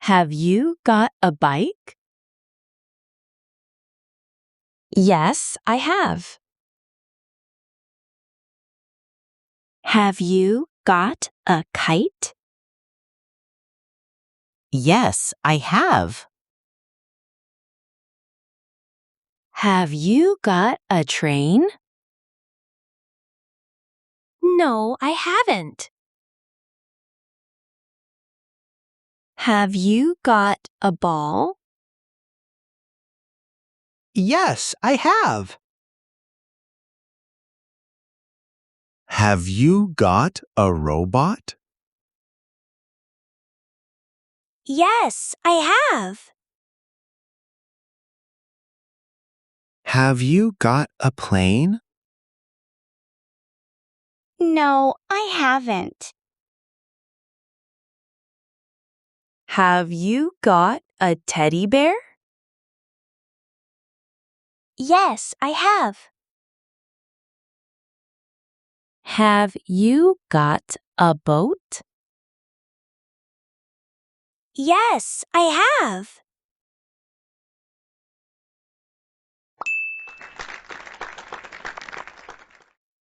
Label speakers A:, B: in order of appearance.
A: Have you got a bike?
B: Yes, I have.
A: Have you got a kite?
C: Yes, I have.
A: Have you got a train?
B: No, I haven't.
A: Have you got a ball?
D: Yes, I have. Have you got a robot?
B: Yes, I have.
D: Have you got a plane?
B: No, I haven't.
A: Have you got a teddy bear?
B: Yes, I have.
A: Have you got a boat?
B: Yes, I have.